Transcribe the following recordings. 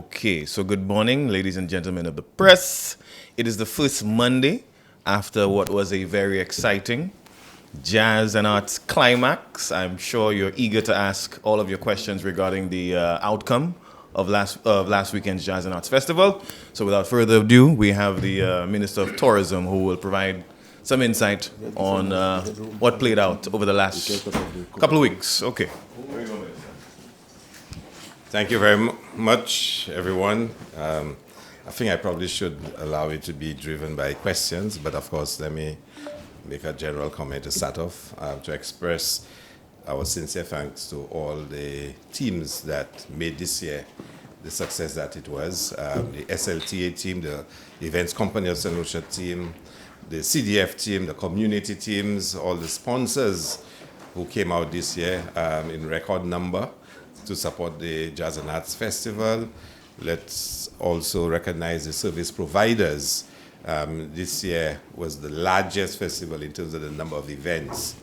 Okay, so good morning, ladies and gentlemen of the press. It is the first Monday after what was a very exciting Jazz and Arts climax. I'm sure you're eager to ask all of your questions regarding the outcome of last weekend's Jazz and Arts Festival. So without further ado, we have the Minister of Tourism who will provide some insight on what played out over the last couple of weeks. Okay. Thank you very much, everyone. I think I probably should allow it to be driven by questions, but of course, let me make a general comment to start off, to express our sincere thanks to all the teams that made this year the success that it was. The SLTA team, the Events Company of St. Lucia team, the CDF team, the community teams, all the sponsors who came out this year in record number to support the Jazz and Arts Festival. Let's also recognize the service providers. This year was the largest festival in terms of the number of events,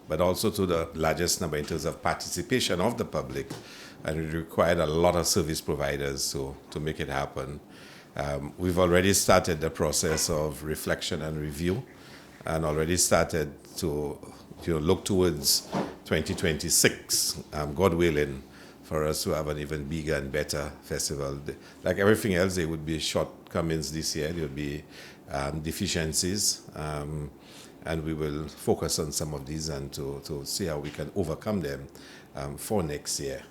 but also to the largest number in terms of participation of the public. And it required a lot of service providers to make it happen. We've already started the process of reflection and review, and already started to look towards 2026, God willing, for us to have an even bigger and better festival. Like everything else, there would be shortcomings this year. There would be deficiencies, and we will focus on some of these and to see how we can overcome them for next year.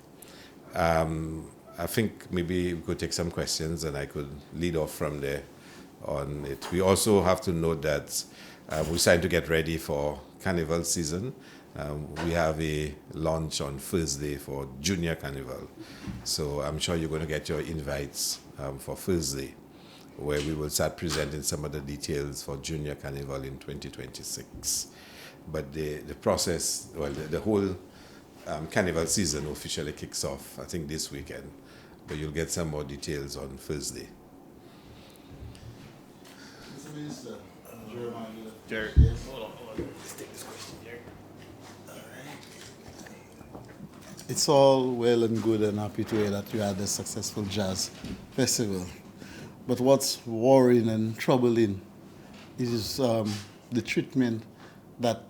I think maybe we could take some questions and I could lead off from there on it. We also have to note that we're starting to get ready for Carnival season. We have a launch on Thursday for Junior Carnival. So I'm sure you're going to get your invites for Thursday, where we will start presenting some of the details for Junior Carnival in 2026. But the process, the whole Carnival season officially kicks off, I think, this weekend. But you'll get some more details on Thursday. Mr. Minister, Jeremiah. Jerry. Yes. Hold on. Let's take this question, Jerry. It's all well and good and happy to hear that you had a successful jazz festival. But what's worrying and troubling is the treatment that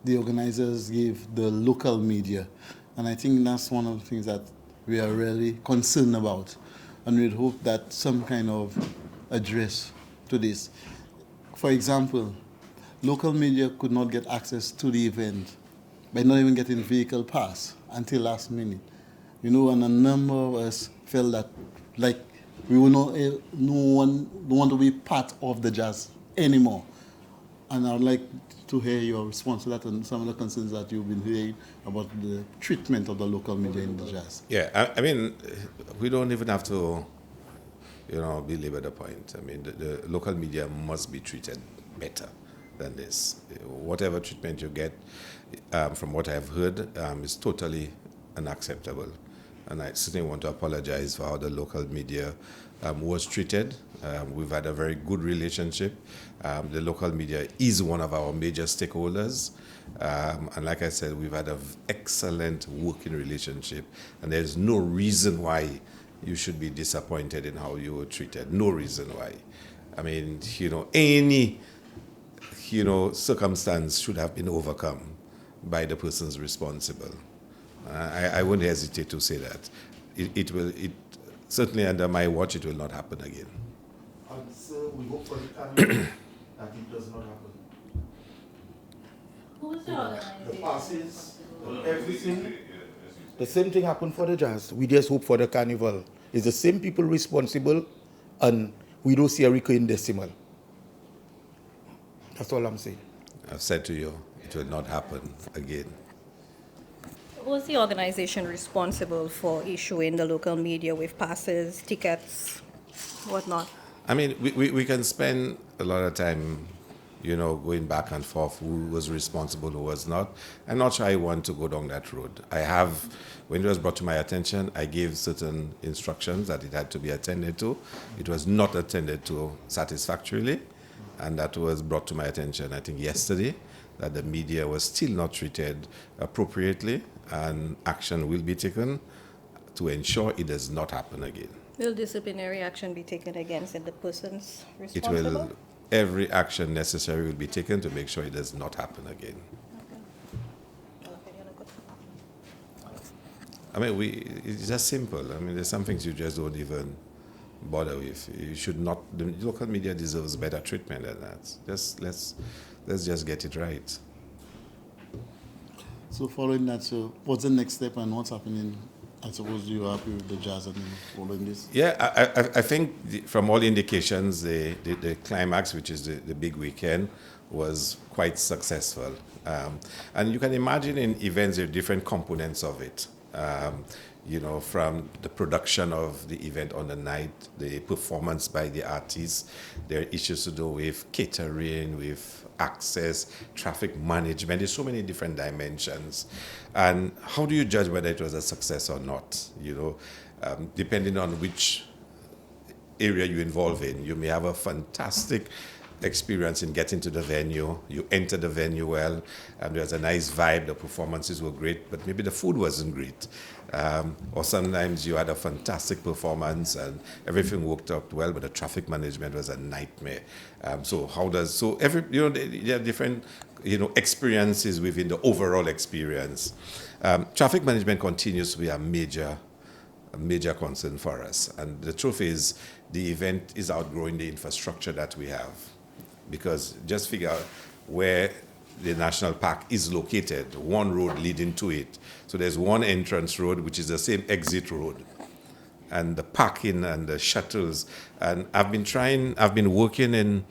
the organizers give the local media. And I think that's one of the things that we are really concerned about. And we'd hope that some kind of address to this. For example, local media could not get access to the event by not even getting vehicle pass until last minute. And a number of us felt that like we were not, no one want to be part of the jazz anymore. And I would like to hear your response to that and some of the concerns that you've been hearing about the treatment of the local media in the jazz. Yeah, I mean, we don't even have to, belabor the point. I mean, the local media must be treated better than this. Whatever treatment you get, from what I've heard, is totally unacceptable. And I certainly want to apologize for how the local media was treated. We've had a very good relationship. The local media is one of our major stakeholders. And like I said, we've had an excellent working relationship. And there's no reason why you should be disappointed in how you were treated. No reason why. I mean, any circumstance should have been overcome by the persons responsible. I wouldn't hesitate to say that. It will certainly under my watch, it will not happen again. And so we hope for the carnival that it does not happen. Who's the organization? The passes, everything. The same thing happened for the jazz. We just hope for the carnival. It's the same people responsible, and we don't see a recurring decimal. That's all I'm saying. I've said to you, it will not happen again. Who's the organization responsible for issuing the local media with passes, tickets, whatnot? I mean, we can spend a lot of time, going back and forth, who was responsible, who was not. I'm not sure I want to go down that road. When it was brought to my attention, I gave certain instructions that it had to be attended to. It was not attended to satisfactorily, and that was brought to my attention, I think, yesterday, that the media was still not treated appropriately, and action will be taken to ensure it does not happen again. Will disciplinary action be taken against the persons It responsible? will, every action necessary will be taken to make sure it does not happen again. I mean, it's just simple. I mean, there's some things you just don't even bother with. You should not, the local media deserves better treatment than that. Let's just get it right. So following that, so what's the next step and what's happening? I suppose you are happy with the Jazz and following this? Yeah, I think from all indications, the climax, which is the big weekend, was quite successful. And you can imagine in events, there are different components of it. You know, from the production of the event on the night, the performance by the artists, there are issues to do with catering, with access, traffic management. There's so many different dimensions. And how do you judge whether it was a success or not? You know, depending on which area you involve in, you may have a fantastic experience in getting to the venue. You enter the venue well, and there's a nice vibe. The performances were great, but maybe the food wasn't great. Or sometimes you had a fantastic performance and everything worked out well, but the traffic management was a nightmare. So every, you know, there are different, you know, experiences within the overall experience. Traffic management continues to be a major concern for us. And the truth is, the event is outgrowing the infrastructure that we have. Because just figure out where the national park is located, one road leading to it. So there's one entrance road, which is the same exit road. And the parking and the shuttles. And I've been working in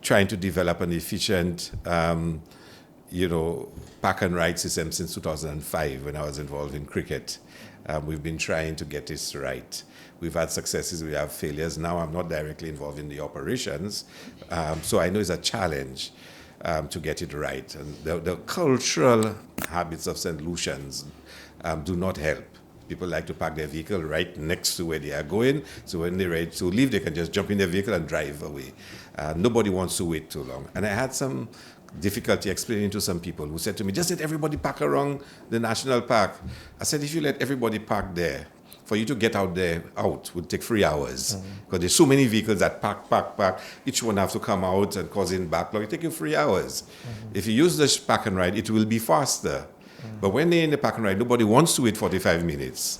trying to develop an efficient, you know, park and ride system since 2005 when I was involved in cricket. We've been trying to get this right. We've had successes, we have failures. Now I'm not directly involved in the operations, so I know it's a challenge to get it right. And the cultural habits of St. Lucians do not help. People like to park their vehicle right next to where they are going, so when they're ready to leave, they can just jump in their vehicle and drive away. Nobody wants to wait too long. And I had some difficulty explaining to some people who said to me, just let everybody park around the national park. I said, if you let everybody park there, for you to get out would take 3 hours. Because there's so many vehicles that park. Each one have to come out and causing backlog. It take you 3 hours. If you use the park and ride, it will be faster. But when they're in the park and ride, nobody wants to wait 45 minutes.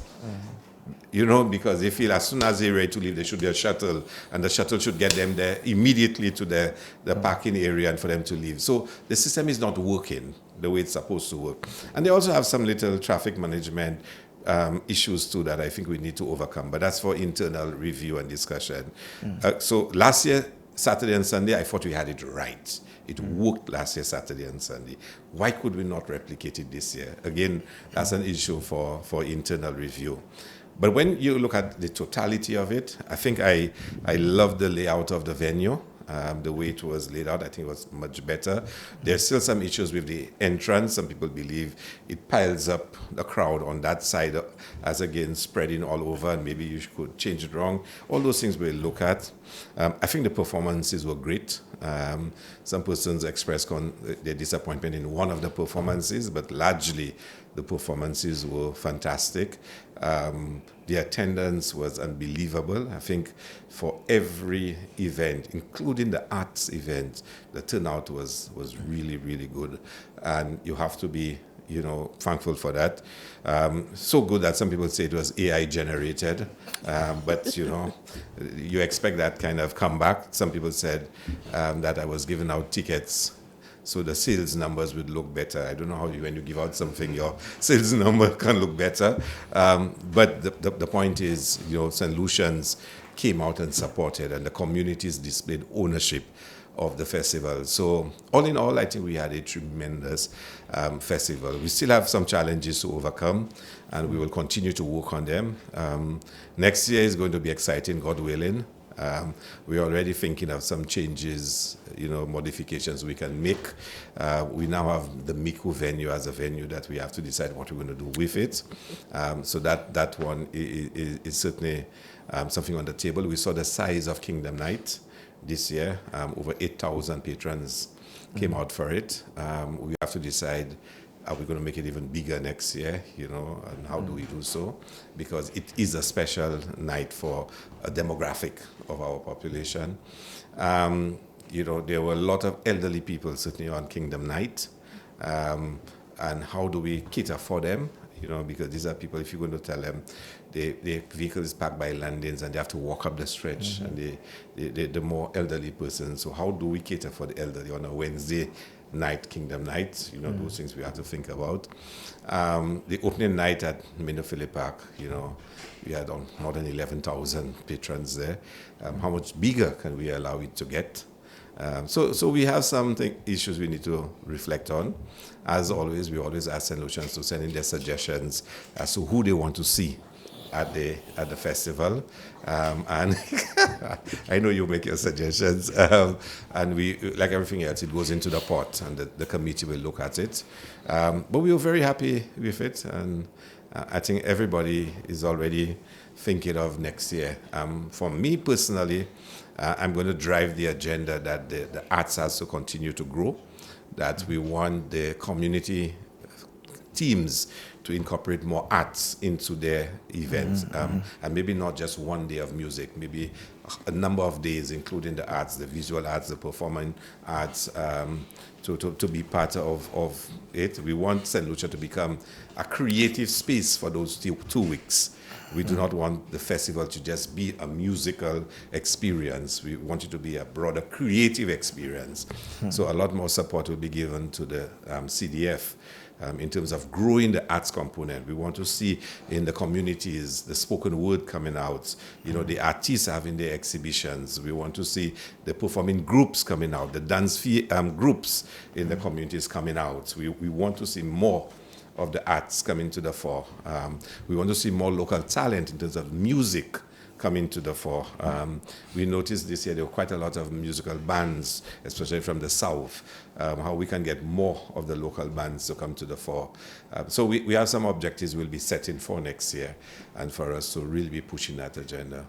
You know, because they feel as soon as they're ready to leave, there should be a shuttle, and the shuttle should get them there immediately to the parking area and for them to leave. So the system is not working the way it's supposed to work. And they also have some little traffic management issues too that I think we need to overcome. But that's for internal review and discussion. So last year, Saturday and Sunday, I thought we had it right. It worked last year, Saturday and Sunday. Why could we not replicate it this year? Again, that's an issue for internal review. But when you look at the totality of it, I think I love the layout of the venue. The way it was laid out, I think it was much better. There's still some issues with the entrance. Some people believe it piles up the crowd on that side as again spreading all over, and maybe you could change it wrong. All those things we'll look at. I think the performances were great. Some persons expressed their disappointment in one of the performances, but largely the performances were fantastic. The attendance was unbelievable. I think for every event, including the arts event, the turnout was really, really good. And you have to be, you know, thankful for that. So good that some people say it was AI generated, but you know, you expect that kind of comeback. Some people said that I was giving out tickets so the sales numbers would look better. I don't know how when you give out something, your sales number can look better. But the point is, you know, St. Lucians came out and supported, and the communities displayed ownership of the festival. So all in all, I think we had a tremendous festival. We still have some challenges to overcome, and we will continue to work on them. Next year is going to be exciting, God willing. We're already thinking of some changes, you know, modifications we can make. We now have the Miku venue as a venue that we have to decide what we're going to do with it. So that one is certainly something on the table. We saw the size of Kingdom Night this year. Over 8,000 patrons came out for it. We have to decide Are we going to make it even bigger next year, and how do we do so? Because it is a special night for a demographic of our population. There were a lot of elderly people certainly on Kingdom Night. And how do we cater for them? Because these are people, if you're going to tell them, the vehicle is parked by landings and they have to walk up the stretch, and the more elderly persons. So how do we cater for the elderly on a Wednesday night, Kingdom Night? Those things we have to think about. The opening night at Phillip Park, we had more than 11,000 patrons there. How much bigger can we allow it to get? So we have some issues we need to reflect on. As always, we always ask St. Lucians to send in their suggestions as to who they want to see at the festival. And I know you make your suggestions. And we, like everything else, it goes into the pot, and the committee will look at it. But we were very happy with it, and I think everybody is already thinking of next year. For me personally, I'm going to drive the agenda that the arts has to continue to grow, that we want the community teams to incorporate more arts into their events, and maybe not just one day of music, maybe a number of days, including the arts, the visual arts, the performing arts, to be part of it. We want St. Lucia to become a creative space for those 2 weeks. We do not want the festival to just be a musical experience. We want it to be a broader creative experience. So a lot more support will be given to the CDF in terms of growing the arts component. We want to see in the communities the spoken word coming out, the artists having their exhibitions. We want to see the performing groups coming out, the dance groups in the communities coming out. We want to see more of the arts coming to the fore. We want to see more local talent in terms of music coming to the fore. We noticed this year there were quite a lot of musical bands, especially from the south, how we can get more of the local bands to come to the fore. So we have some objectives we'll be setting for next year, and for us to really be pushing that agenda.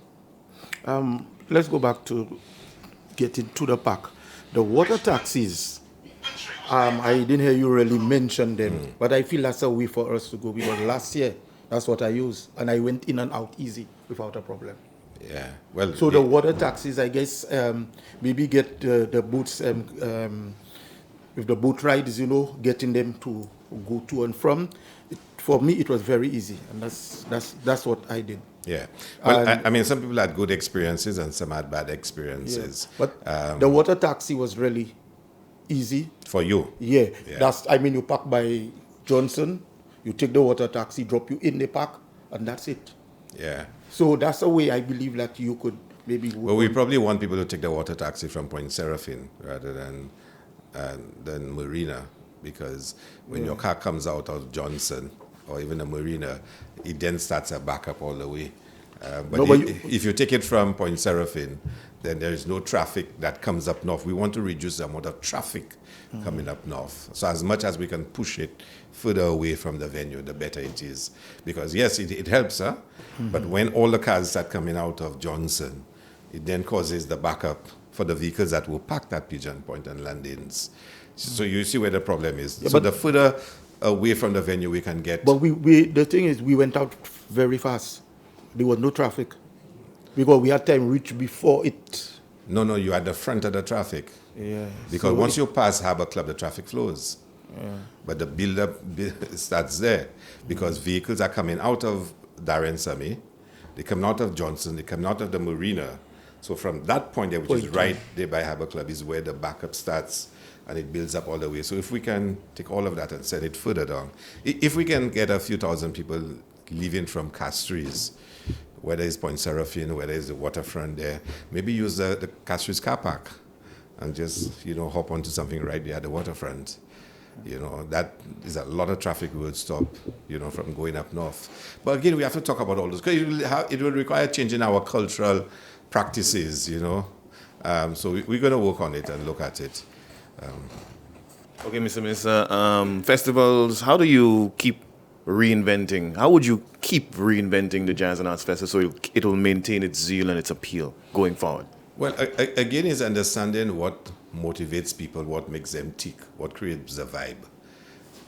Let's go back to getting to the park. The water taxis, I didn't hear you really mention them, but I feel that's a way for us to go, because last year, that's what I used, and I went in and out easy without a problem. Yeah, well. So the water taxis, I guess, maybe get the boats, with the boat rides, getting them to go to and from. For me, it was very easy, and that's what I did. Yeah. Well, I mean, some people had good experiences and some had bad experiences. Yeah. But the water taxi was really easy. For you? Yeah. You park by Johnson, you take the water taxi, drop you in the park, and that's it. Yeah. So that's a way I believe that you could maybe... Well, we probably want people to take the water taxi from Point Seraphine rather than Marina, because when your car comes out of Johnson or even the Marina, it then starts a backup all the way. If you take it from Point Seraphine, then there is no traffic that comes up north. We want to reduce the amount of traffic coming up north. So as much as we can push it further away from the venue, the better it is. Because yes, it helps, but when all the cars start coming out of Johnson, it then causes the backup for the vehicles that will park at Pigeon Point and landings. So you see where the problem is. Yeah, so the further away from the venue we can get. But the thing is, we went out very fast. There was no traffic, because we had time reach before it. No, you are at the front of the traffic. Yeah. Because once you pass Harbour Club, the traffic flows. Yeah. But the build-up starts there, because vehicles are coming out of Darren Sami, they come out of Johnson, they come out of the Marina. So from that point there, which is right there by Harbour Club, is where the backup starts, and it builds up all the way. So if we can take all of that and send it further down, if we can get a few thousand people leaving from Castries, whether it's Point Seraphine, whether it's the waterfront there, maybe use the Castries car park and just, hop onto something right there at the waterfront. That is a lot of traffic we would stop, from going up north. But again, we have to talk about all those, because it will require changing our cultural practices, So we're going to work on it and look at it. Okay, Mr. Minister, festivals, how do you keep reinventing? How would you keep reinventing the Jazz and Arts Festival so it will maintain its zeal and its appeal going forward? Well, again, is understanding what motivates people, what makes them tick, what creates the vibe.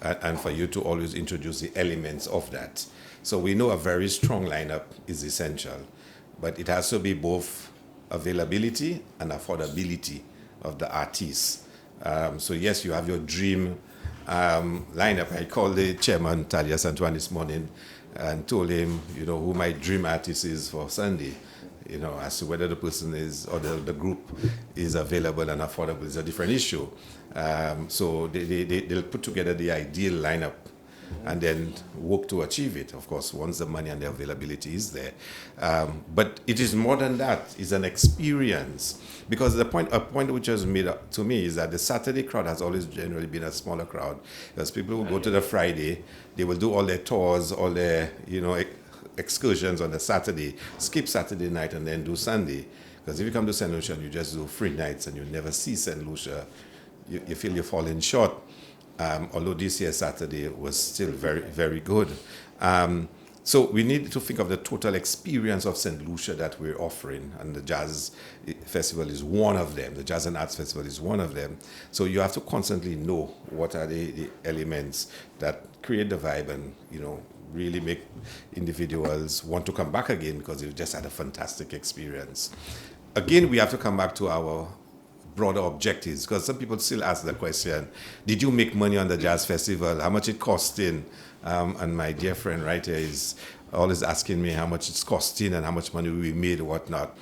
and for you to always introduce the elements of that. So we know a very strong lineup is essential, but it has to be both availability and affordability of the artists. So yes, you have your dream lineup. I called the chairman, Thaddeus Antoine, this morning and told him, who my dream artist is for Sunday. As to whether the person is or the group is available and affordable is a different issue. So they'll put together the ideal lineup and then work to achieve it, of course, once the money and the availability is there. But it is more than that. It's an experience. Because a point which was made up to me is that the Saturday crowd has always generally been a smaller crowd. Because people who go to the Friday, they will do all their tours, all their, excursions on the Saturday, skip Saturday night and then do Sunday. Because if you come to St. Lucia and you just do 3 nights and you never see St. Lucia, you feel you're falling short. Although this year Saturday was still very, very good. So we need to think of the total experience of St. Lucia that we're offering, and the Jazz Festival is one of them. The Jazz and Arts Festival is one of them. So you have to constantly know what are the elements that create the vibe and, really make individuals want to come back again because they've just had a fantastic experience. Again, we have to come back to our broader objectives, because some people still ask the question, did you make money on the Jazz Festival? How much it costing? And my dear friend right here is always asking me how much it's costing and how much money we made or whatnot.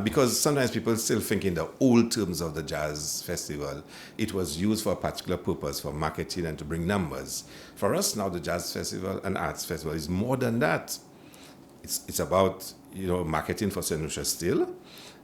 Because sometimes people still think in the old terms of the Jazz Festival. It was used for a particular purpose, for marketing and to bring numbers. For us now, the Jazz Festival and Arts Festival is more than that. It's about, marketing for St. Lucia still.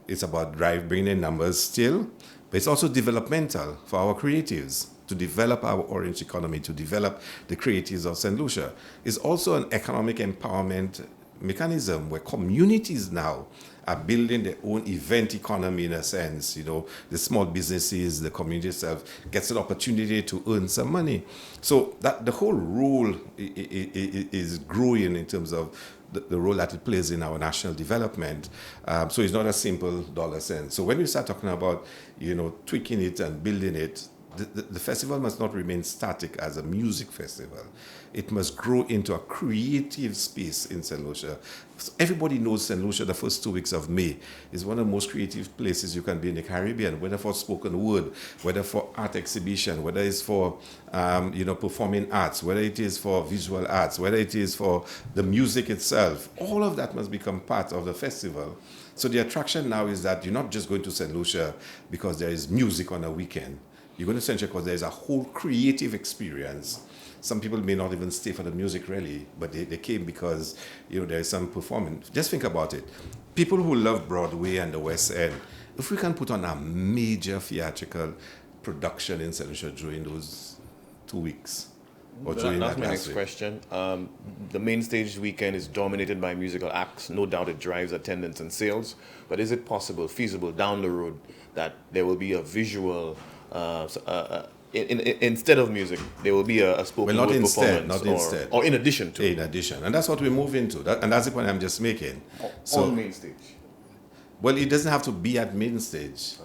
It's about bringing in numbers still. But it's also developmental for our creatives, to develop our orange economy, to develop the creatives of St. Lucia. It's also an economic empowerment mechanism where communities now are building their own event economy in a sense. The small businesses, the community itself gets an opportunity to earn some money. So that the whole role is growing in terms of the role that it plays in our national development. So it's not a simple dollar sense. So when we start talking about, tweaking it and building it, the festival must not remain static as a music festival. It must grow into a creative space in St. Lucia. Everybody knows St. Lucia, the first 2 weeks of May, is one of the most creative places you can be in the Caribbean, whether for spoken word, whether for art exhibition, whether it's for performing arts, whether it is for visual arts, whether it is for the music itself. All of that must become part of the festival. So the attraction now is that you're not just going to St. Lucia because there is music on a weekend. You're going to St. Lucia because there's a whole creative experience. Some people may not even stay for the music really, but they came because there is some performance. Just think about it. People who love Broadway and the West End, if we can put on a major theatrical production in St. Lucia during those 2 weeks, or during That's that my last next week. question. The main stage weekend is dominated by musical acts. No doubt it drives attendance and sales. But is it possible, feasible down the road that there will be a visual, instead of music, there will be a spoken Well, not word instead, performance, not instead. or in addition to In addition. And that's what we move into. And that's the point I'm just making. on main stage? Well, it doesn't have to be at main stage.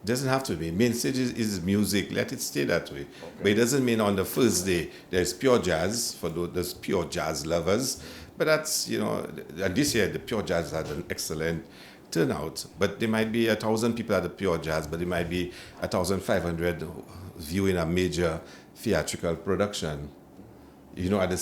It doesn't have to be. Main stage is music. Let it stay that way. But it doesn't mean on the first day there's pure jazz for those pure jazz lovers. But that's, and this year the pure jazz had an excellent turnout. But there might be 1,000 people at the pure jazz, but there might be 1,500 viewing a major theatrical production. At the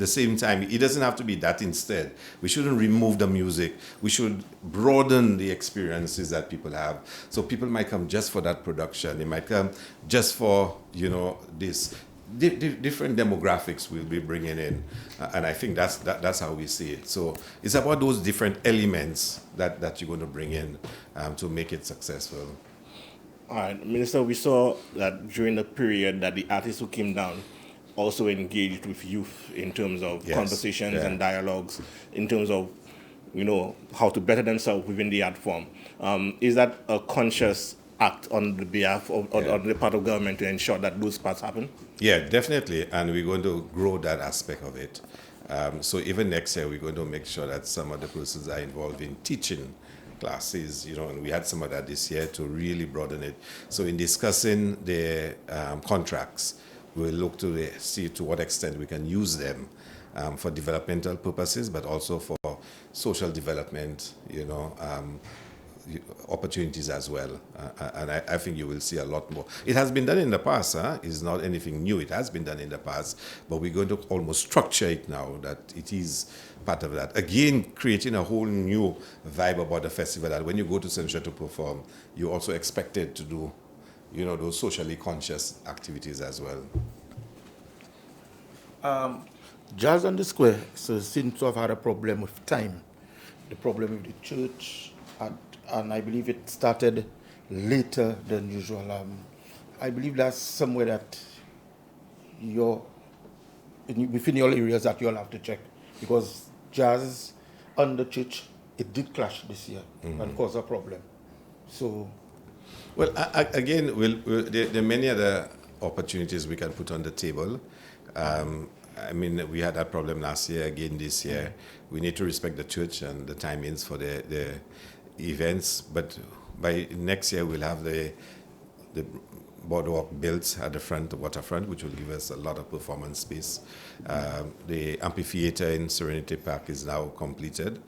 same time, it doesn't have to be that instead. We shouldn't remove the music. We should broaden the experiences that people have. So people might come just for that production. They might come just for, this. Different demographics we'll be bringing in. And I think that's how we see it. So it's about those different elements that you're going to bring in to make it successful. All right, Minister, we saw that during the period that the artists who came down also engaged with youth in terms of Yes, conversations yeah. and dialogues, in terms of, how to better themselves within the art form. Is that a conscious act on the behalf of, on the part of government to ensure that those parts happen? Yeah, definitely. And we're going to grow that aspect of it. So even next year, we're going to make sure that some of the persons are involved in teaching classes, and we had some of that this year to really broaden it. So in discussing the contracts, we'll look to see to what extent we can use them for developmental purposes, but also for social development, opportunities as well. And I think you will see a lot more. It has been done in the past. It's not anything new. It has been done in the past. But we're going to almost structure it now that it is part of that. Again, creating a whole new vibe about the festival that when you go to Central to perform, you're also expected to do, those socially conscious activities as well. Jazz on the Square seems to have had a problem with time. The problem with the church, and I believe it started later than usual. I believe that's somewhere that within your areas that you'll have to check, because jazz on the church, it did clash this year and cause a problem. So, well, again, there are many other opportunities we can put on the table. We had that problem last year, again this year. We need to respect the church and the timings for the events, but by next year we'll have the boardwalk built at the front, the waterfront, which will give us a lot of performance space. The amphitheater in Serenity Park is now completed,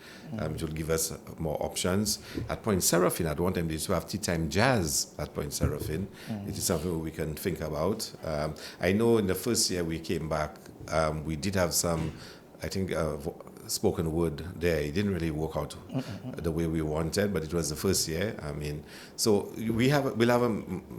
which will give us more options. At Point Seraphine, I'd want them to have tea time jazz at Point Seraphine. It is something we can think about. I know in the first year we came back, we did have some, I think, spoken word there. It didn't really work out the way we wanted, but it was the first year. So we'll have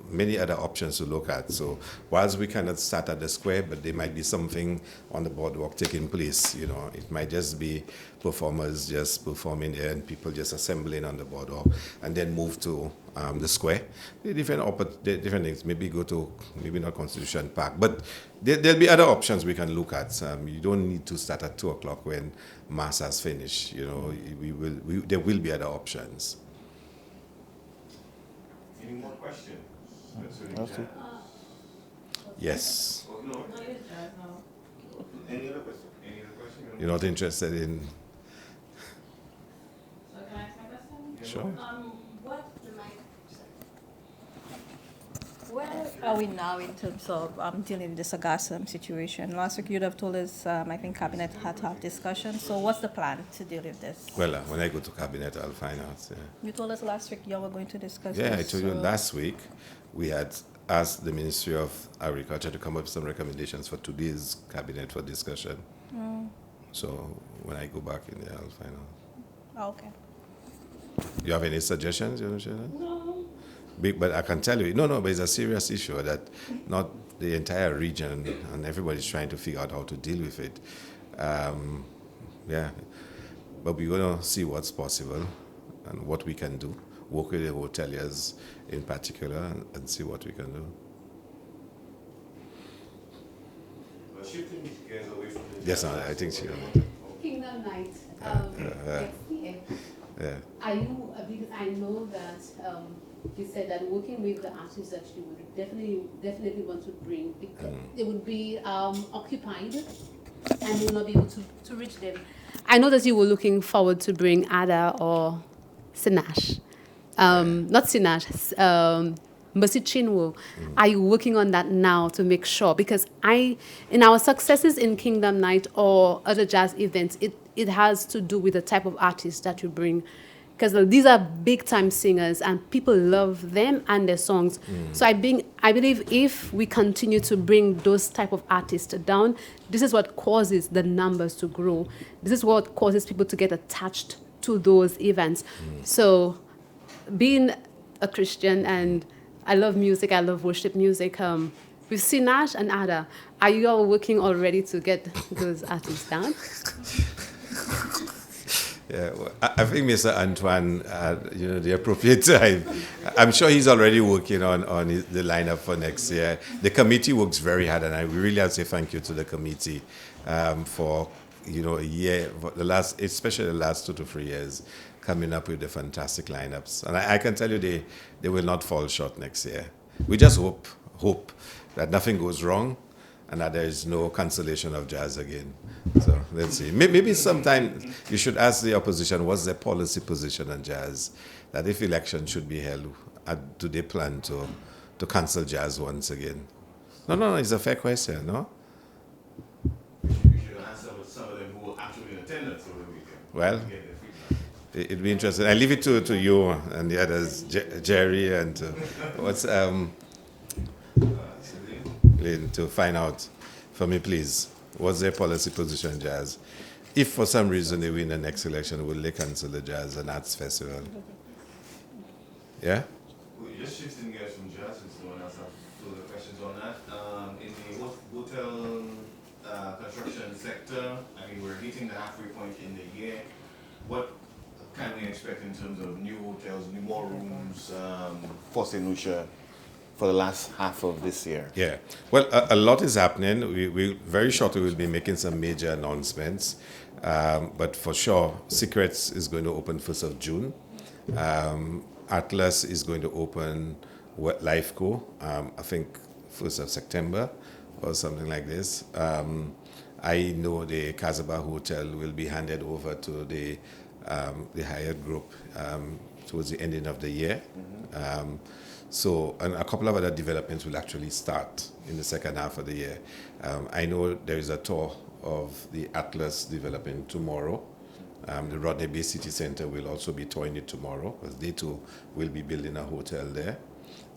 many other options to look at. So whilst we cannot start at the square, but there might be something on the boardwalk taking place. It might just be performers just performing there and people just assembling on the boardwalk, and then move to the square. Different things. Maybe go to not Constitution Park, but there'll be other options we can look at. You don't need to start at 2:00 when mass has finished. There will be other options. Any more questions? Yes. No. Any other question? You're not interested in? So can I ask my question? Sure. Where are we now in terms of dealing with the Sagassum situation? Last week you'd have told us, I think Cabinet had to have discussion. So what's the plan to deal with this? Well, when I go to Cabinet, I'll find out. Yeah. You told us last week you were going to discuss Yeah, this. I told you last week we had asked the Ministry of Agriculture to come up with some recommendations for today's Cabinet for discussion. So when I go back in there, I'll find out. Oh, okay. You have any suggestions? You want to share that? No. But I can tell you, but it's a serious issue that not the entire region and everybody's trying to figure out how to deal with it. But we're going to see what's possible and what we can do. Work with the hoteliers in particular and see what we can do. Shifting gears away from the Yes, I think she. Kingdom Night. Yeah. Are you, because I know that you said that working with the artists that you would definitely want to bring, because they would be occupied and you will not be able to reach them. I know that you were looking forward to bring Ada or Sinash. Not Sinash, Mercy Chinwo. Are you working on that now to make sure? Because in our successes in Kingdom Night or other jazz events, it has to do with the type of artists that you bring. Because these are big-time singers and people love them and their songs. So I believe if we continue to bring those type of artists down, this is what causes the numbers to grow. This is what causes people to get attached to those events. So being a Christian and I love music, I love worship music, with Sinash and Ada, are you all working already to get those artists down? Yeah, well, I think Mr. Antoine, the appropriate time. I'm sure he's already working on the lineup for next year. The committee works very hard, and I really have to say thank you to the committee for a year, for especially the last 2 to 3 years, coming up with the fantastic lineups. And I can tell you they will not fall short next year. We just hope that nothing goes wrong and that there is no cancellation of jazz again. So let's see. Maybe sometime you should ask the opposition what's their policy position on jazz, that if election should be held, do they plan to cancel jazz once again? No, it's a fair question, no? You should answer with some of them who were actually in attendance over the weekend. Well, Get their feedback. it'd be interesting. I leave it to you and the others, Jerry and what's Lynn, to find out for me, please. What's their policy position, Jazz? If for some reason they win the next election, will they cancel the Jazz and Arts Festival? Yeah? We're just shifting gears from jazz, since no one else has further questions on that. In the hotel construction sector, I mean, we're hitting the halfway point in the year. What can we expect in terms of new hotels, new more rooms for St. Lucia for the last half of this year? Yeah. Well, a lot is happening. We very shortly will be making some major announcements. But for sure, Secrets is going to open 1st of June. Atlas is going to open Lifeco, I think 1st of September or something like this. I know the Casabah Hotel will be handed over to the Hyatt Group towards the ending of the year. And a couple of other developments will actually start in the second half of the year. I know there is a tour of the Atlas development tomorrow. The Rodney Bay City Center will also be touring it tomorrow because they too will be building a hotel there.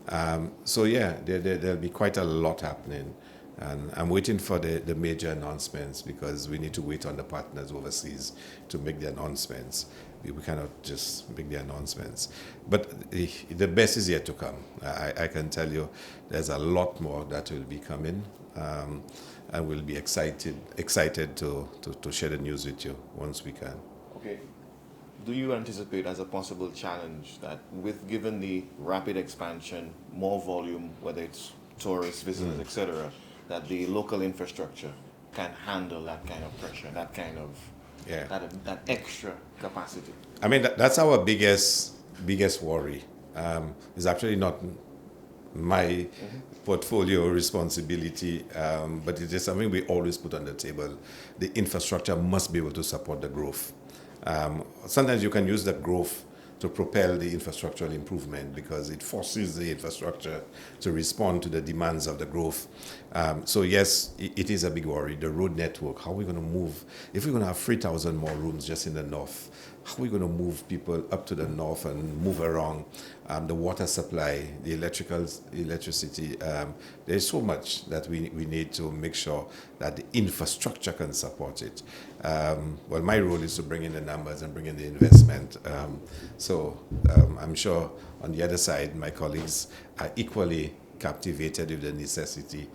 There'll be quite a lot happening. And I'm waiting for the major announcements because we need to wait on the partners overseas to make the announcements. We cannot just make the announcements. But the best is yet to come. I can tell you there's a lot more that will be coming. And we'll be excited to share the news with you once we can. Okay. Do you anticipate as a possible challenge that given the rapid expansion, more volume, whether it's tourists, visitors, etc., that the local infrastructure can handle that kind of pressure, that kind of that extra capacity? I mean, that's our biggest worry. It's actually not my portfolio responsibility, but it is something we always put on the table. The infrastructure must be able to support the growth. Sometimes you can use that growth to propel the infrastructural improvement because it forces the infrastructure to respond to the demands of the growth. So yes, it is a big worry. The road network, how are we going to move? If we're going to have 3,000 more rooms just in the north, how are we going to move people up to the north and move around? The water supply, the electricity, there's so much that we need to make sure that the infrastructure can support it. Well, my role is to bring in the numbers and bring in the investment. I'm sure on the other side, my colleagues are equally captivated with the necessity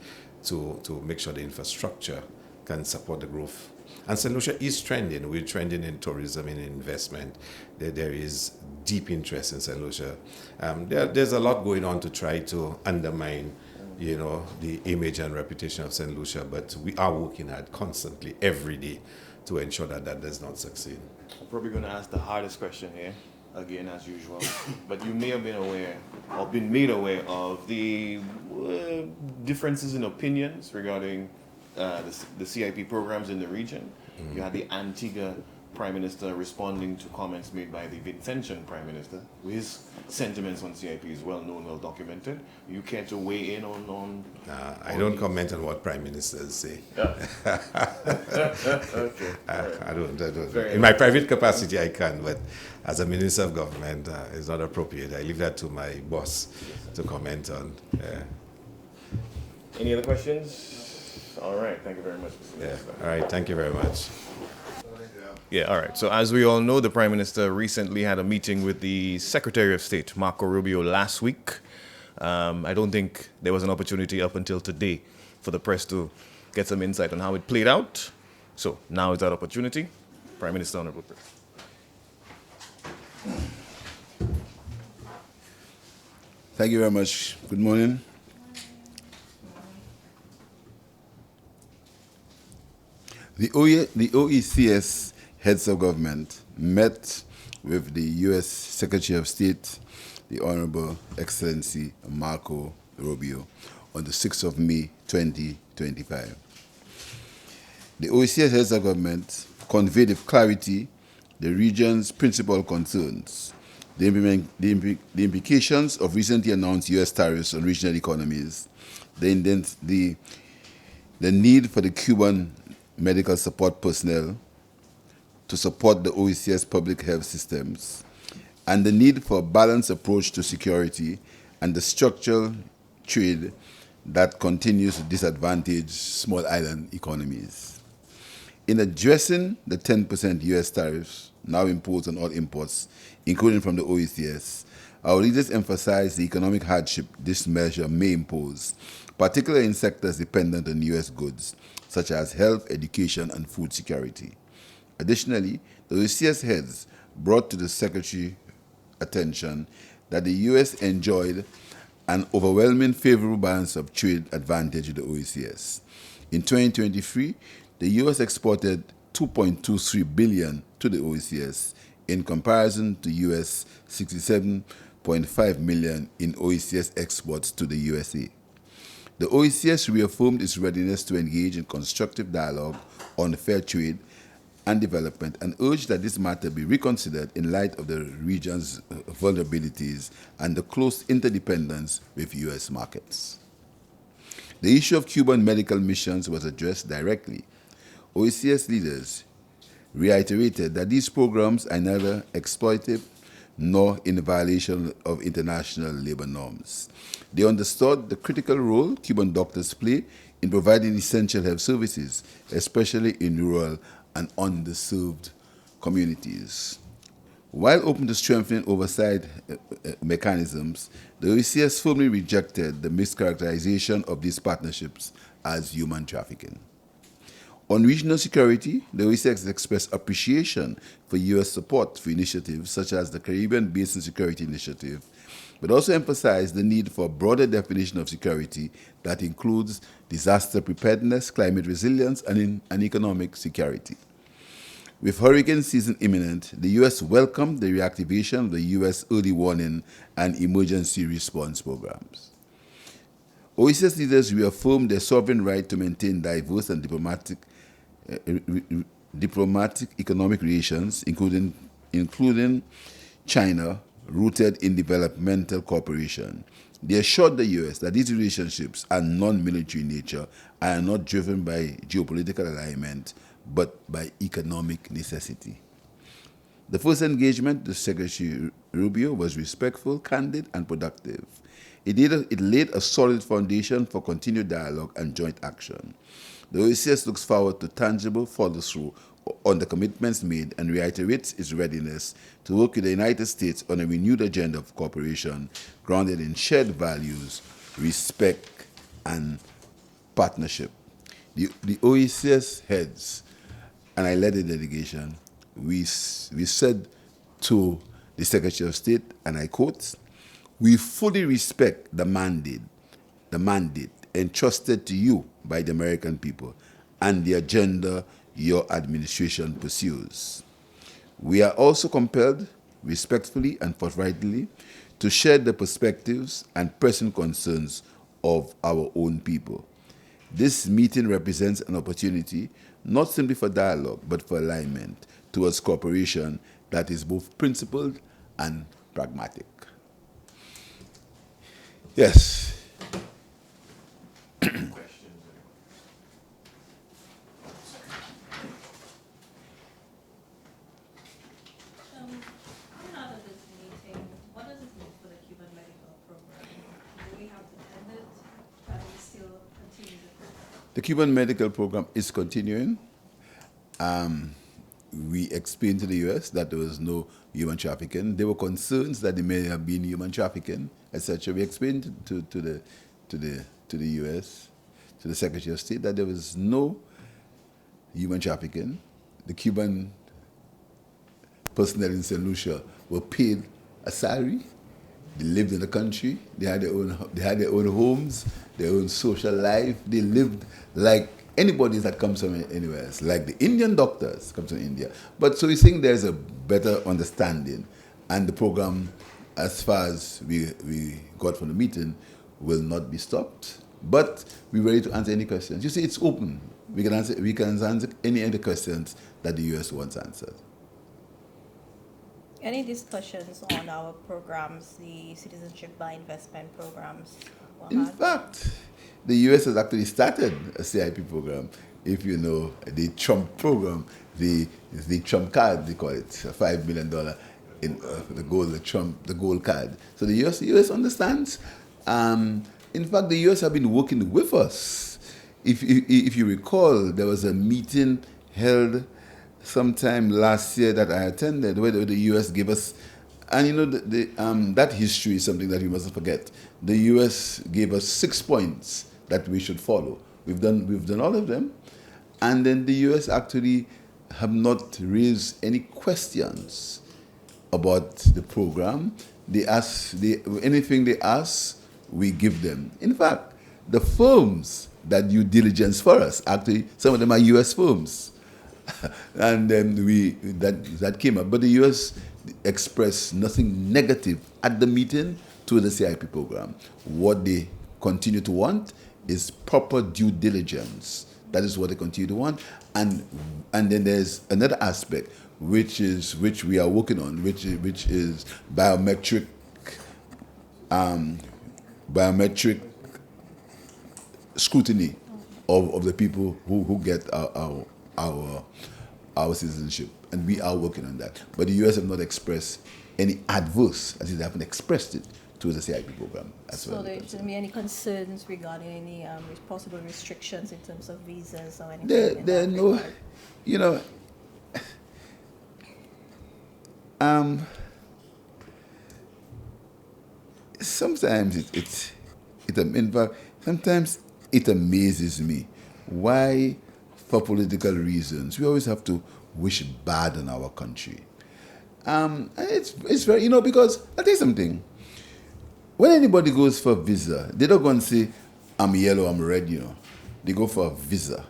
to make sure the infrastructure can support the growth. And St. Lucia is trending. We're trending in tourism and investment. There is deep interest in St. Lucia. There's a lot going on to try to undermine, the image and reputation of St. Lucia, but we are working hard constantly, every day, to ensure that does not succeed. I'm probably going to ask the hardest question here, again, as usual. But you may have been aware or been made aware of the differences in opinions regarding the CIP programs in the region. You had the Antigua Prime Minister responding to comments made by the Vincentian Prime Minister. His sentiments on CIP is well known, well documented. You care to weigh in on I don't comment on what Prime Ministers say. Okay. I don't. In my private capacity, I can, but as a Minister of Government, it's not appropriate. I leave that to my boss to comment on. Any other questions? All right. Thank you very much, Mr. Minister. All right. Thank you very much. Yeah, all right. So as we all know, the Prime Minister recently had a meeting with the Secretary of State, Marco Rubio, last week. I don't think there was an opportunity up until today for the press to get some insight on how it played out. So now is that opportunity. Prime Minister, Honorable Press. Thank you very much. Good morning. The OECS heads of government met with the U.S. Secretary of State, the Honorable Excellency Marco Rubio, on the 6th of May 2025. The OECS heads of government conveyed with clarity the region's principal concerns, the implications of recently announced U.S. tariffs on regional economies, the need for the Cuban medical support personnel to support the OECS public health systems, and the need for a balanced approach to security and the structural trade that continues to disadvantage small island economies. In addressing the 10% U.S. tariffs now imposed on all imports, including from the OECS, our leaders emphasized the economic hardship this measure may impose, particularly in sectors dependent on U.S. goods, such as health, education, and food security. Additionally, the OECS heads brought to the Secretary attention that the U.S. enjoyed an overwhelming favorable balance of trade advantage with the OECS. In 2023, the U.S. exported $2.23 billion to the OECS in comparison to U.S. $67.5 million in OECS exports to the USA. The OECS reaffirmed its readiness to engage in constructive dialogue on fair trade and development and urged that this matter be reconsidered in light of the region's vulnerabilities and the close interdependence with U.S. markets. The issue of Cuban medical missions was addressed directly. OECS leaders reiterated that these programs are neither exploitative nor in violation of international labor norms. They understood the critical role Cuban doctors play in providing essential health services, especially in rural and underserved communities. While open to strengthening oversight mechanisms, the OECS firmly rejected the mischaracterization of these partnerships as human trafficking. On regional security, the OECS expressed appreciation for U.S. support for initiatives such as the Caribbean Basin Security Initiative, but also emphasized the need for a broader definition of security that includes disaster preparedness, climate resilience, and economic security. With hurricane season imminent, the U.S. welcomed the reactivation of the U.S. early warning and emergency response programs. OECS leaders reaffirmed their sovereign right to maintain diverse and diplomatic economic relations, including China, rooted in developmental cooperation. They assured the U.S. that these relationships are non-military in nature and are not driven by geopolitical alignment, but by economic necessity. The first engagement with Secretary Rubio was respectful, candid, and productive. It laid a solid foundation for continued dialogue and joint action. The OECS looks forward to tangible follow-through on the commitments made and reiterates its readiness to work with the United States on a renewed agenda of cooperation grounded in shared values, respect, and partnership. The OECS heads, and I led the delegation, we said to the Secretary of State, and I quote, "We fully respect the mandate entrusted to you by the American people and the agenda your administration pursues. We are also compelled, respectfully and forthrightly, to share the perspectives and pressing concerns of our own people. This meeting represents an opportunity not simply for dialogue, but for alignment towards cooperation that is both principled and pragmatic." Yes. Coming out of this meeting, what does it mean for the Cuban medical program? Do we have to end it? Can we still continue the program? The Cuban medical program is continuing. We explained to the U.S. that there was no human trafficking. There were concerns that there may have been human trafficking, etc. We explained to the U.S., to the Secretary of State, that there was no human trafficking. The Cuban personnel in St. Lucia were paid a salary. They lived in the country. They had their own homes, their own social life. They lived like anybody that comes from anywhere else, like the Indian doctors come from India. But so we think there's a better understanding, and the program, as far as we got from the meeting, will not be stopped. But we're ready to answer any questions. You see, it's open. We can answer any other questions that the U.S. wants answered. Any discussions on our programs, the citizenship by investment programs? In fact, the U.S. has actually started a CIP program. If you know the Trump program, the Trump card, they call it, $5 million in the gold card. So the U.S. understands. In fact, the U.S. have been working with us. If you recall, there was a meeting held sometime last year that I attended where the U.S. gave us, and you know that history is something that we mustn't forget. The U.S. gave us 6 points that we should follow. We've done all of them, and then the U.S. actually have not raised any questions about the program. Anything they ask, we give them. In fact, the firms that do diligence for us, actually, some of them are U.S. firms. And then that came up. But the U.S. expressed nothing negative at the meeting to the CIP program. What they continue to want is proper due diligence. That is what they continue to want. And then there's another aspect which we are working on, which is biometric scrutiny of the people who get our citizenship, and we are working on that. But the U.S. have not expressed any adverse, as they haven't expressed it to the CIP program. So there shouldn't be any concerns regarding any possible restrictions in terms of visas or anything? There are no, you know, sometimes sometimes it amazes me why, for political reasons, we always have to wish bad on our country. It's very, because I'll tell you something. When anybody goes for a visa, they don't go and say, I'm yellow, I'm red, They go for a visa.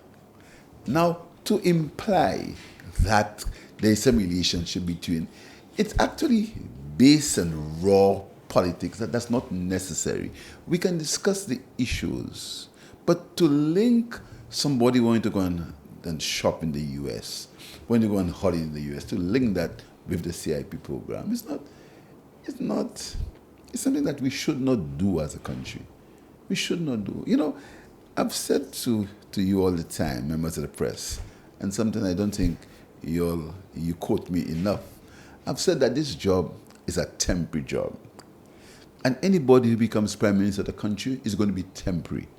Now, to imply that there's some relationship between, it's actually based on raw politics. That's not necessary. We can discuss the issues, but to link somebody wanting to go and shop in the U.S., when you go on holiday in the U.S., to link that with the CIP program, it's something that we should not do as a country. We should not do. I've said to you all the time, members of the press, and something I don't think you quote me enough. I've said that this job is a temporary job. And anybody who becomes prime minister of the country is going to be temporary.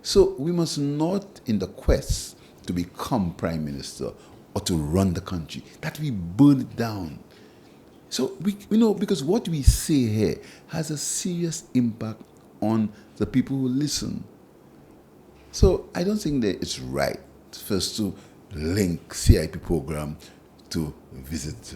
So we must not, in the quest to become prime minister or to run the country, that we burn it down. So because what we say here has a serious impact on the people who listen. So I don't think that it's right first to link CIP program to visas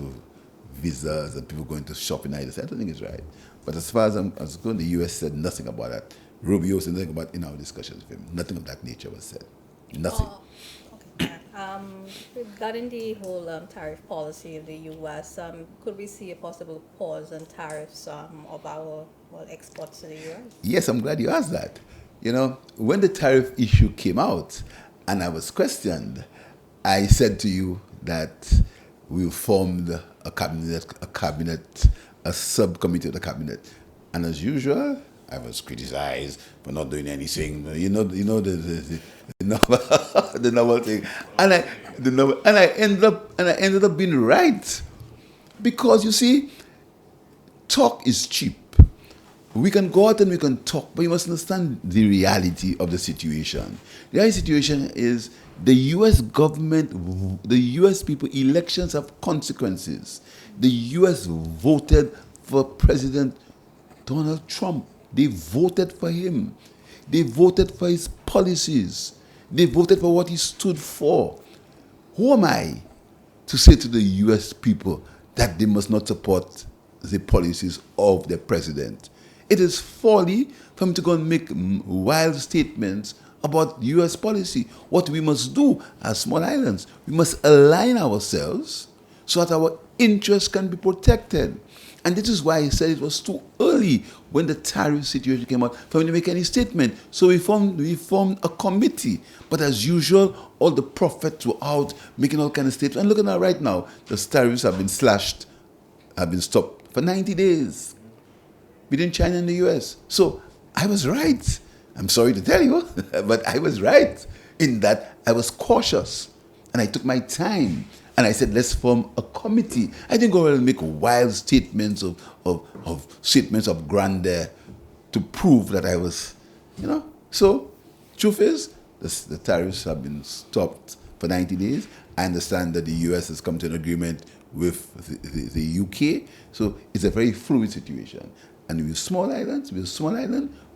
and people going to shop in United States. I don't think it's right. But as far as I'm concerned, the U.S. said nothing about that. Rubio said nothing about in our discussions with him. Nothing of that nature was said. Nothing. Okay. Regarding the whole tariff policy of the U.S., could we see a possible pause on tariffs of our exports to the U.S.? Yes, I'm glad you asked that. When the tariff issue came out and I was questioned, I said to you that we formed a subcommittee of the cabinet, and as usual, I was criticized for not doing anything. The normal thing, and I ended up being right, because you see, talk is cheap. We can go out and we can talk, but you must understand the reality of the situation. The reality situation is the U.S. government, the U.S. people, elections have consequences. The U.S. voted for President Donald Trump. They voted for him. They voted for his policies. They voted for what he stood for. Who am I to say to the U.S. people that they must not support the policies of their president? It is folly for him to go and make wild statements about U.S. policy. What we must do as small islands, we must align ourselves so that our interests can be protected. And this is why I said it was too early when the tariff situation came out for him to make any statement. So we formed a committee. But as usual, all the prophets were out making all kinds of statements. And look at that right now. The tariffs have been slashed, have been stopped for 90 days between China and the U.S. So I was right. I'm sorry to tell you, but I was right in that I was cautious and I took my time and I said, let's form a committee. I didn't go around and make wild statements of statements of grandeur to prove that I was, So, truth is, the tariffs have been stopped for 90 days. I understand that the US has come to an agreement with the UK. So it's a very fluid situation. And with small islands,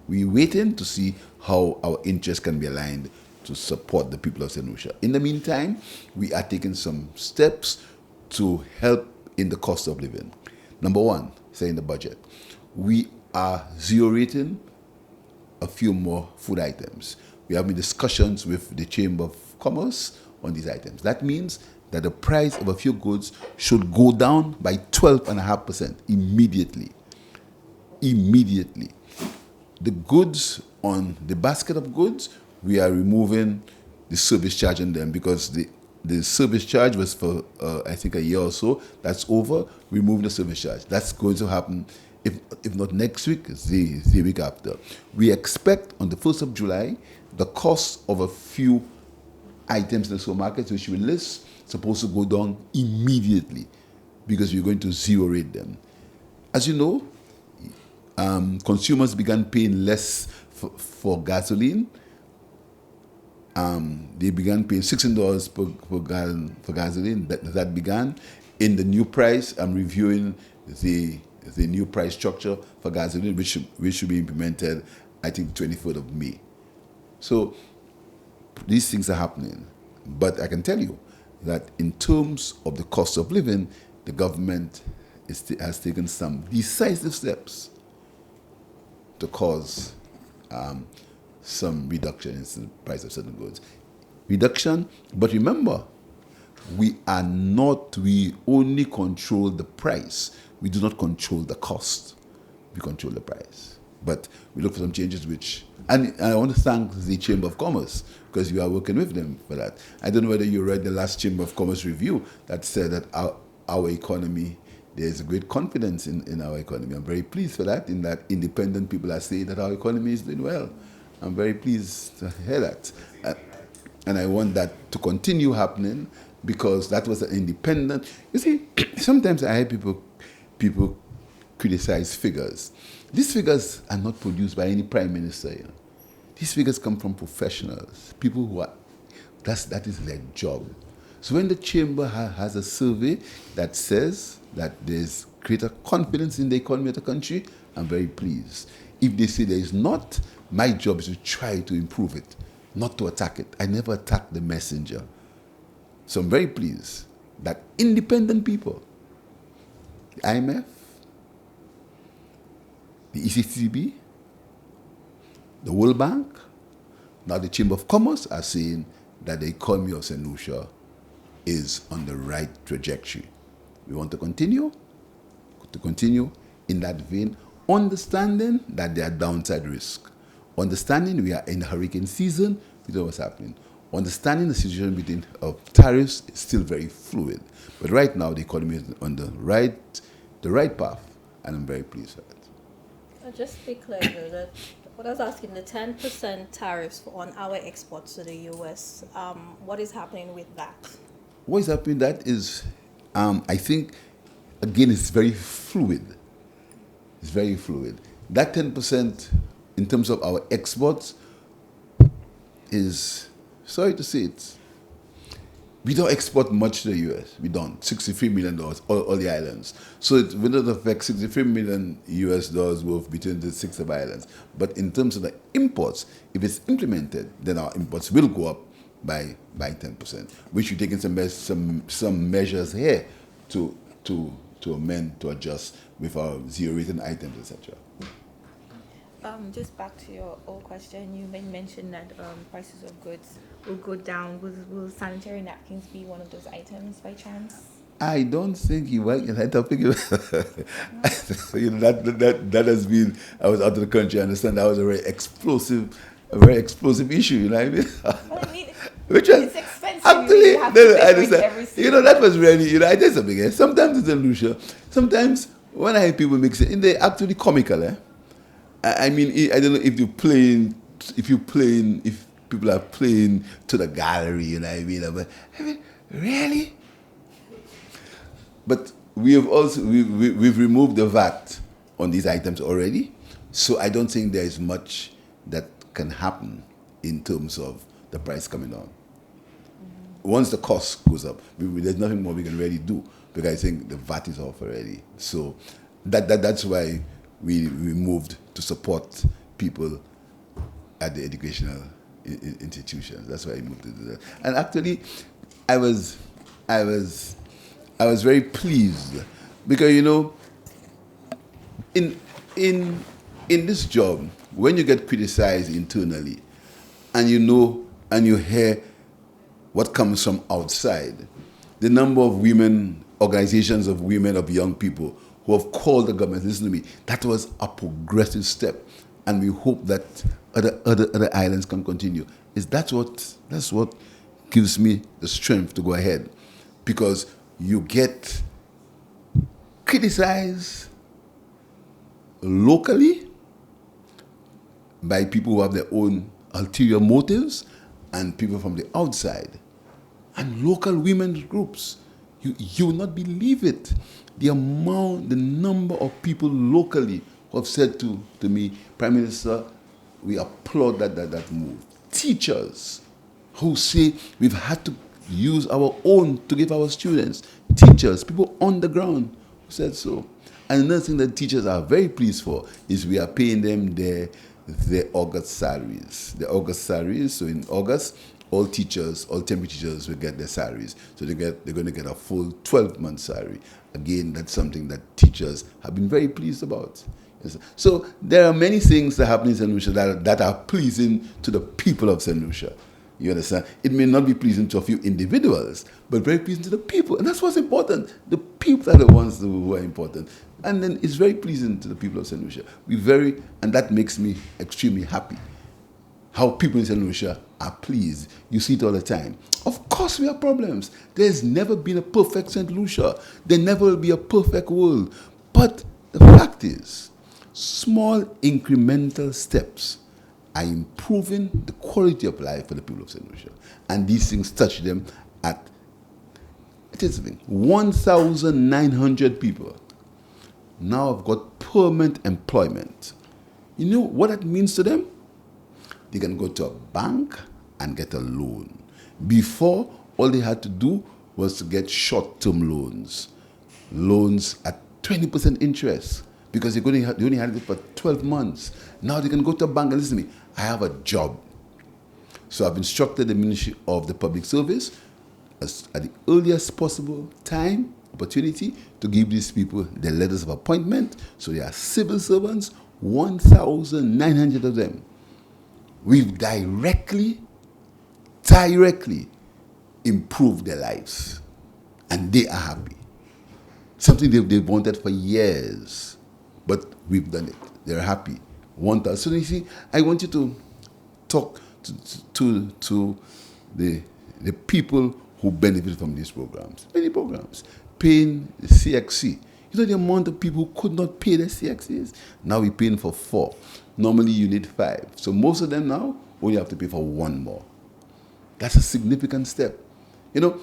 we're waiting to see how our interests can be aligned to support the people of St. Lucia. In the meantime, we are taking some steps to help in the cost of living. Number one, say in the budget, we are zero rating a few more food items. We are having discussions with the Chamber of Commerce on these items. That means that the price of a few goods should go down by 12.5% immediately. Immediately. The goods on the basket of goods, we are removing the service charge on them because the service charge was for, I think, a year or so. That's over. Remove the service charge. That's going to happen, if not next week, the week after. We expect on the 1st of July, the cost of a few items in the supermarkets, which we list, supposed to go down immediately because we're going to zero rate them. As you know, consumers began paying less for gasoline. They began paying $16 per gallon for gasoline. That began. In the new price, I'm reviewing the new price structure for gasoline, which should be implemented, I think, 24th of May. So these things are happening. But I can tell you that in terms of the cost of living, the government has taken some decisive steps to cause some reduction in the price of certain goods. Reduction, but remember, we only control the price. We do not control the cost. We control the price. But we look for some changes and I want to thank the Chamber of Commerce because we are working with them for that. I don't know whether you read the last Chamber of Commerce review that said that our economy, there's a great confidence in our economy. I'm very pleased for that, in that independent people are saying that our economy is doing well. I'm very pleased to hear that. And I want that to continue happening because that was an independent. You see, sometimes I hear people criticize figures. These figures are not produced by any prime minister. These figures come from professionals, people who that is their job. So when the chamber has a survey that says that there's greater confidence in the economy of the country, I'm very pleased. If they say there is not, my job is to try to improve it, not to attack it. I never attack the messenger. So I'm very pleased that independent people, the IMF, the ECCB, the World Bank, now the Chamber of Commerce are saying that the economy of St. Lucia is on the right trajectory. We want to continue in that vein, understanding that there are downside risks, understanding we are in hurricane season, we know what's happening, understanding the situation of tariffs is still very fluid. But right now, the economy is on the right path, and I'm very pleased with it. Just to be clear, though, that what I was asking, the 10% tariffs on our exports to the US, what is happening with that? What is happening with that is, I think, again, it's very fluid. It's very fluid. That 10% in terms of our exports is, sorry to say it, we don't export much to the US. We don't. $63 million, all the islands. So it will not affect $63 million US worth between the 6 of islands. But in terms of the imports, if it's implemented, then our imports will go up by 10%, which we're taking some measures here to amend, to adjust with our zero rating items, etc. Just back to your old question, you mentioned that prices of goods will go down. Will sanitary napkins be one of those items by chance? I don't think you will. I don't think that has been. I was out of the country. I understand that was a very explosive issue. You know what I mean? Well, I mean, Which was it's expensive. actually, You have to I pay for it every understand. That was really. I did something. Sometimes it's a Lucia. Sometimes when I hear people mix it, they're actually comical. I mean, I don't know if you're playing if people are playing to the gallery, you know what I mean? But I mean, really? But we've removed the VAT on these items already, so I don't think there is much that can happen in terms of the price coming down. Once the cost goes up, there's nothing more we can really do because I think the VAT is off already. So that's why we moved to support people at the educational institutions. That's why I moved to do that. And actually, I was very pleased because in this job, when you get criticized internally, and you hear what comes from outside, the number of women, organizations of women, of young people who have called the government, listen to me, that was a progressive step, and we hope that other islands can continue. That's what gives me the strength to go ahead, because you get criticized locally by people who have their own ulterior motives and people from the outside and local women's groups. You will not believe it. The number of people locally who have said to me, Prime Minister, we applaud that move. Teachers who say we've had to use our own to give our students. Teachers, people on the ground who said so. And another thing that teachers are very pleased for is we are paying them their August salaries. So in August, all temporary teachers will get their salaries. So they're going to get a full 12-month salary. Again, that's something that teachers have been very pleased about. Yes. So there are many things that happen in St. Lucia that are pleasing to the people of St. Lucia. You understand? It may not be pleasing to a few individuals, but very pleasing to the people. And that's what's important. The people are the ones who are important. And then it's very pleasing to the people of St. Lucia. And that makes me extremely happy. How people in St. Lucia are pleased. You see it all the time. Of course we have problems. There's never been a perfect St. Lucia. There never will be a perfect world. But the fact is, small incremental steps are improving the quality of life for the people of St. Lucia. And these things touch them at 1,900 people now have got permanent employment. You know what that means to them? They can go to a bank and get a loan. Before, all they had to do was to get short-term loans at 20% interest, because they only had it for 12 months. Now they can go to a bank and listen to me, I have a job. So I've instructed the Ministry of the Public Service at the earliest possible opportunity to give these people their letters of appointment. So they are civil servants, 1,900 of them. We've directly improved their lives. And they are happy. Something they've wanted for years. But we've done it. They're happy. So you see, I want you to talk to the people who benefit from these programs. Many programs. Paying the CXC. You know the amount of people who could not pay their CXCs? Now we're paying for 4. Normally you need 5. So most of them now only have to pay for 1 more. That's a significant step. You know,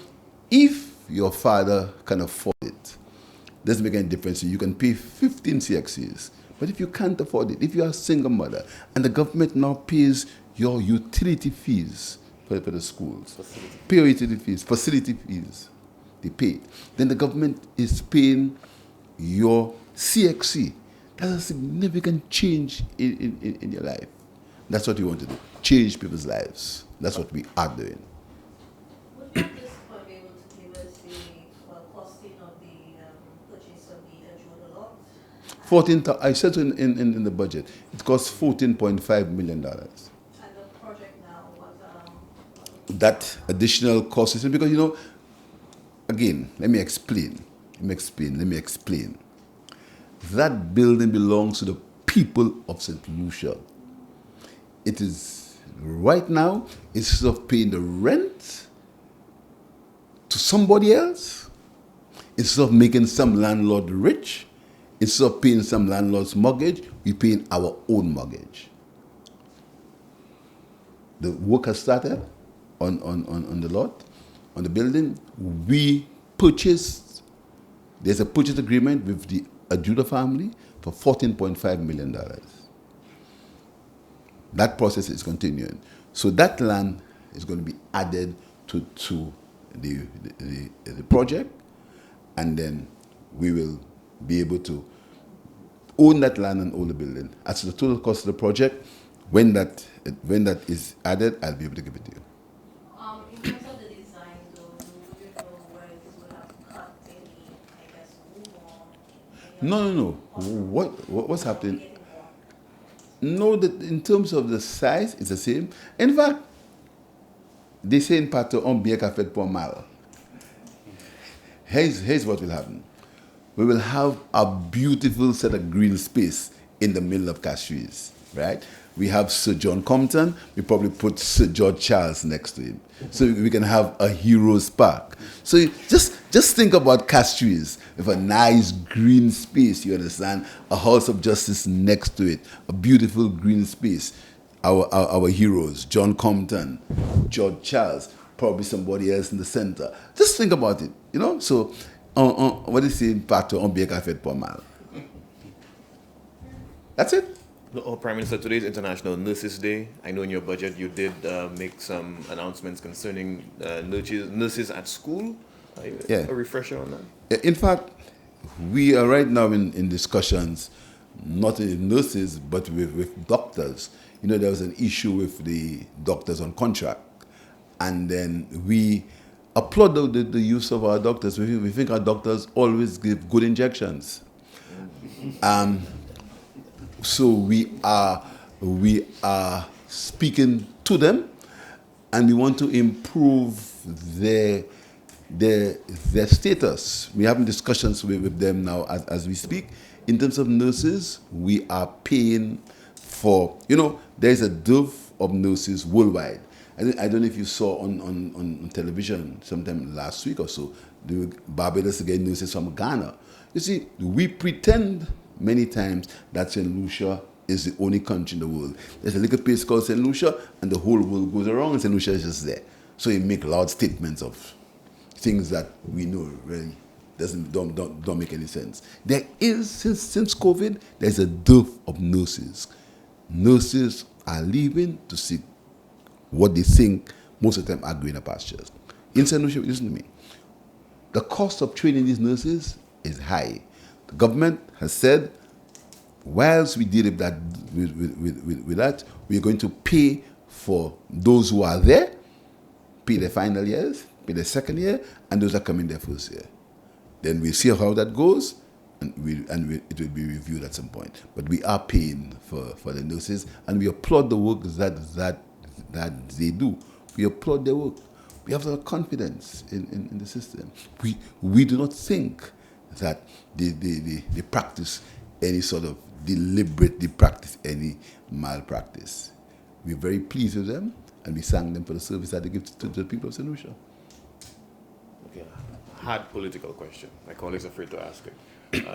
if your father can afford it, doesn't make any difference. You can pay 15 CXCs. But if you can't afford it, if you're a single mother, and the government now pays your utility fees for the schools, facility fees, they pay. Then the government is paying your CXC. That's a significant change in your life. That's what we want to do. Change people's lives. That's what we are doing. Would you at this point be able to give us the costing of the purchase of the intruder lot? I said in the budget, it costs $14.5 million. And the project now, what that additional cost is because, again, let me explain. That building belongs to the people of St. Lucia. It is, right now, instead of paying the rent to somebody else, instead of making some landlord rich, instead of paying some landlord's mortgage, we're paying our own mortgage. the work has started on the lot, on the building. We purchased, there's a purchase agreement with the Ajuda family for $14.5 million. That process is continuing. So that land is going to be added to the project, and then we will be able to own that land and own the building. As to the total cost of the project, when that is added, I'll be able to give it to you. In terms of the design, though, would you know where this would have cut any, I guess, room or any No. What's happening? No, that in terms of the size, it's the same. In fact, they say in Pato, on bien qu'a fait pour mal. Here's what will happen. We will have a beautiful set of green space in the middle of Castries, right? We have Sir John Compton. We probably put Sir George Charles next to him, so we can have a heroes park. So just think about Castries with a nice green space. You understand? A House of Justice next to it, a beautiful green space. Our heroes, John Compton, George Charles, probably somebody else in the center. Just think about it, you know? So, what is the impact on bien qu'a fait pour mal? That's it. Oh, Prime Minister, today is International Nurses Day. I know in your budget you did make some announcements concerning nurses at school. Yeah. A refresher on that? In fact, we are right now in discussions, not with nurses, but with doctors. You know, there was an issue with the doctors on contract. And then we applaud the use of our doctors. We think our doctors always give good injections. So we are speaking to them, and we want to improve their status. We're having discussions with them now as we speak. In terms of nurses, we are paying for, there's a dearth of nurses worldwide. I don't know if you saw on television sometime last week or so, the Barbados again nurses from Ghana. You see, we pretend many times that St. Lucia is the only country in the world. There's a little place called St. Lucia, and the whole world goes around, and St. Lucia is just there. So you make loud statements of things that we know really don't make any sense. There is, since COVID, there's a dearth of nurses. Nurses are leaving to seek what they think most of the time are greener pastures. In St. Lucia, listen to me. The cost of training these nurses is high. The government has said, whilst we deal with that, we're going to pay for those who are there, pay their final years, pay their second year, and those that come in their first year. Then we'll see how that goes, and it will be reviewed at some point. But we are paying for the nurses, and we applaud the work that they do. We applaud their work. We have a lot of confidence in the system. We do not think that they practice any sort of deliberately practice any malpractice. We're very pleased with them, and we thank them for the service that they give to the people of St. Lucia. Okay, hard political question. My colleagues are afraid to ask it.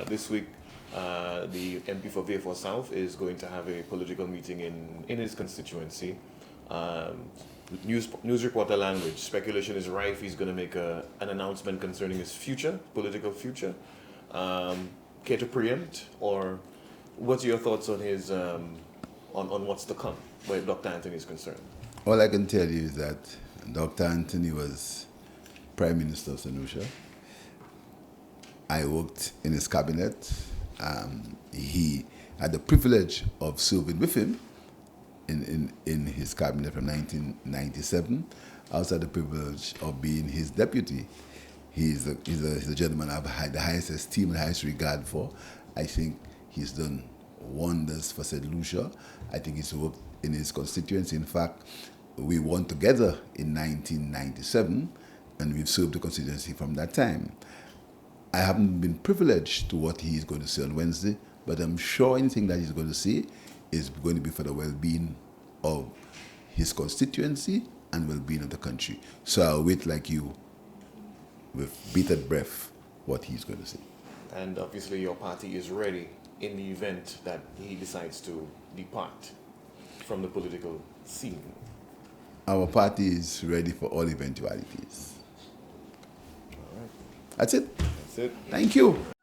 This week, the MP for Vieux Fort South is going to have a political meeting in his constituency. News reporter language. Speculation is rife. He's going to make an announcement concerning his political future. Care to preempt, or what's your thoughts on his on what's to come where Dr. Anthony is concerned? All I can tell you is that Dr. Anthony was Prime Minister of St. Lucia. I worked in his cabinet. He had the privilege of serving with him in his cabinet from 1997. I also had the privilege of being his deputy. He's a gentleman I've had the highest esteem and highest regard for. I think he's done wonders for St. Lucia. I think he's worked in his constituency. In fact, we won together in 1997, and we've served the constituency from that time. I haven't been privileged to what he's going to say on Wednesday, but I'm sure anything that he's going to say is going to be for the well-being of his constituency and well-being of the country. So I'll wait like you with bated breath what he's going to say. And obviously your party is ready in the event that he decides to depart from the political scene. our party is ready for all eventualities. That's it. That's it. Thank you.